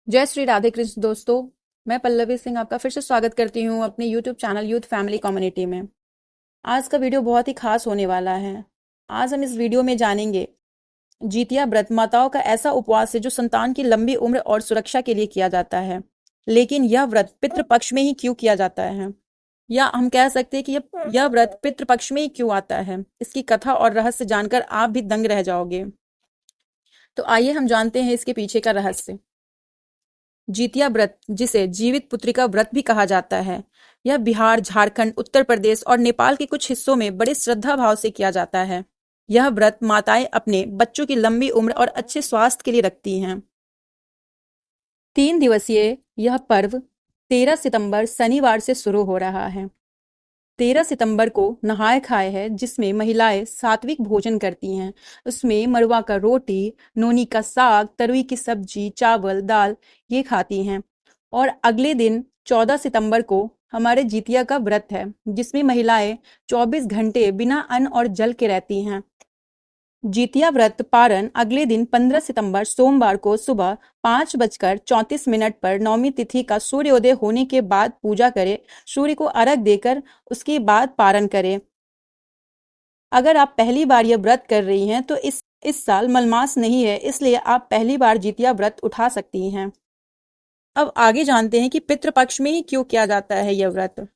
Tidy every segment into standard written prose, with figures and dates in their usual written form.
जय श्री राधे कृष्ण दोस्तों। मैं पल्लवी सिंह आपका फिर से स्वागत करती हूँ अपने YouTube channel youth family community में। आज का वीडियो बहुत ही खास होने वाला है। आज हम इस वीडियो में जानेंगे जितिया व्रत माताओं का ऐसा उपवास है जो संतान की लंबी उम्र और सुरक्षा के लिए किया जाता है। लेकिन यह व्रत पितृपक्ष में ही क्यों किया जाता है, या हम कह सकते हैं कि यह व्रत पितृपक्ष में ही क्यों आता है। इसकी कथा और रहस्य जानकर आप भी दंग रह जाओगे। तो आइए हम जानते हैं इसके पीछे का रहस्य। जितिया व्रत, जिसे जीवित पुत्रिका व्रत भी कहा जाता है, यह बिहार, झारखंड, उत्तर प्रदेश और नेपाल के कुछ हिस्सों में बड़े श्रद्धा भाव से किया जाता है। यह व्रत माताएं अपने बच्चों की लंबी उम्र और अच्छे स्वास्थ्य के लिए रखती हैं। 3 दिवसीय यह पर्व 13 सितंबर शनिवार से शुरू हो रहा है। 13 सितंबर को नहाय खाए है, जिसमें महिलाएं सात्विक भोजन करती हैं। उसमें मरवा का रोटी, नोनी का साग, तरुई की सब्जी, चावल, दाल ये खाती हैं। और अगले दिन 14 सितंबर को हमारे जितिया का व्रत है, जिसमें महिलाएं 24 घंटे बिना अन्न और जल के रहती हैं। जितिया व्रत पारण अगले दिन 15 सितंबर सोमवार को सुबह 5:34 पर नवमी तिथि का सूर्योदय होने के बाद पूजा करें, सूर्य को अर्घ्य देकर उसके बाद पारण करें। अगर आप पहली बार यह व्रत कर रही हैं तो इस साल मलमास नहीं है, इसलिए आप पहली बार जितिया व्रत उठा सकती हैं। अब आगे जानते हैं कि पितृपक्ष में ही क्यों किया जाता है यह व्रत।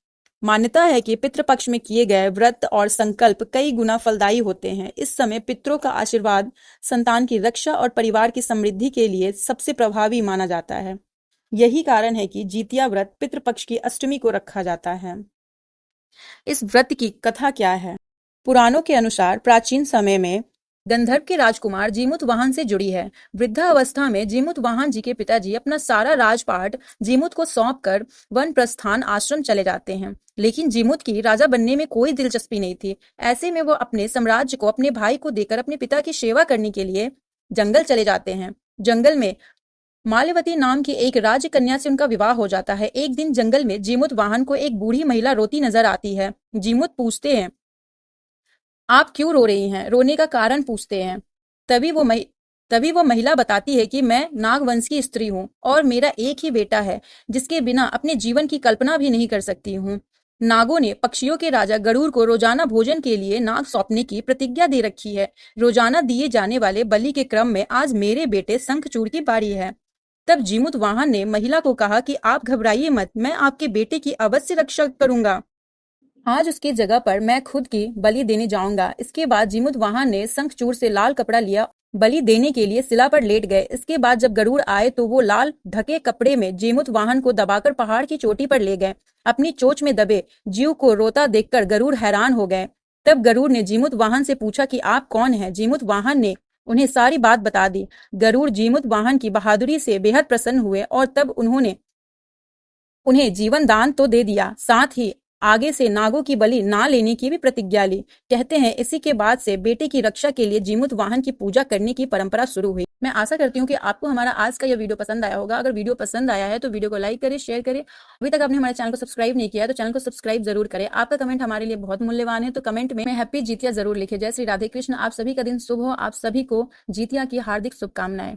मान्यता है कि पितृपक्ष में किए गए व्रत और संकल्प कई गुना फलदायी होते हैं। इस समय पितरों का आशीर्वाद संतान की रक्षा और परिवार की समृद्धि के लिए सबसे प्रभावी माना जाता है। यही कारण है कि जितिया व्रत पितृपक्ष की अष्टमी को रखा जाता है। इस व्रत की कथा क्या है? पुराणों के अनुसार प्राचीन समय में गंधर्व के राजकुमार जीमूत वाहन से जुड़ी है। वृद्धावस्था में जीमूत वाहन जी के पिताजी अपना सारा राजपाट जीमूत को सौंपकर वन प्रस्थान आश्रम चले जाते हैं। लेकिन जीमूत की राजा बनने में कोई दिलचस्पी नहीं थी। ऐसे में वो अपने साम्राज्य को अपने भाई को देकर अपने पिता की सेवा करने के लिए जंगल चले जाते हैं। जंगल में माल्यवती नाम की एक राजकन्या से उनका विवाह हो जाता है। एक दिन जंगल में जीमूत वाहन को एक बूढ़ी महिला रोती नजर आती है। जीमूत पूछते हैं, आप क्यों रो रही हैं? रोने का कारण पूछते हैं। तभी वो महिला बताती है कि मैं नागवंश की स्त्री हूँ और मेरा एक ही बेटा है, जिसके बिना अपने जीवन की कल्पना भी नहीं कर सकती हूँ। नागों ने पक्षियों के राजा गरुड़ को रोजाना भोजन के लिए नाग सौंपने की प्रतिज्ञा दे रखी है। रोजाना दिए जाने वाले बलि के क्रम में आज मेरे बेटे शंखचूड़ की बारी है। तब जीमूत वाहन ने महिला को कहा कि आप घबराइए मत, मैं आपके बेटे की अवश्य रक्षा करूंगा। आज उसकी जगह पर मैं खुद की बलि देने जाऊंगा। इसके बाद जीमूत वाहन ने शंखचूड़ से लाल कपड़ा लिया, बलि देने के लिए शिला पर लेट गए। इसके बाद जब गरुड़ आए तो वो लाल ढके कपड़े में जीमूत वाहन को दबाकर पहाड़ की चोटी पर ले गए। अपनी चोंच में दबे जीव को रोता देखकर गरुड़ हैरान हो गए। तब गरुड़ ने जीमूत वाहन से पूछा कि आप कौन हैं? जीमूत वाहन ने उन्हें सारी बात बता दी। गरुड़ जीमूत वाहन की बहादुरी से बेहद प्रसन्न हुए और तब उन्होंने उन्हें जीवन दान तो दे दिया, साथ ही आगे से नागों की बलि ना लेने की भी प्रतिज्ञा ली। कहते हैं इसी के बाद से बेटे की रक्षा के लिए जीमूत वाहन की पूजा करने की परंपरा शुरू हुई। मैं आशा करती हूँ कि आपको हमारा आज का यह वीडियो पसंद आया होगा। अगर वीडियो पसंद आया है तो वीडियो को लाइक करें, शेयर करें। अभी तक आपने हमारे चैनल को सब्सक्राइब नहीं किया है तो चैनल को सब्सक्राइब जरूर करें। आपका कमेंट हमारे लिए बहुत मूल्यवान है, तो कमेंट में हैप्पी जितिया जरूर लिखे। जय श्री राधे कृष्ण। आप सभी का दिन शुभ हो। आप सभी को जितिया की हार्दिक शुभकामनाएं।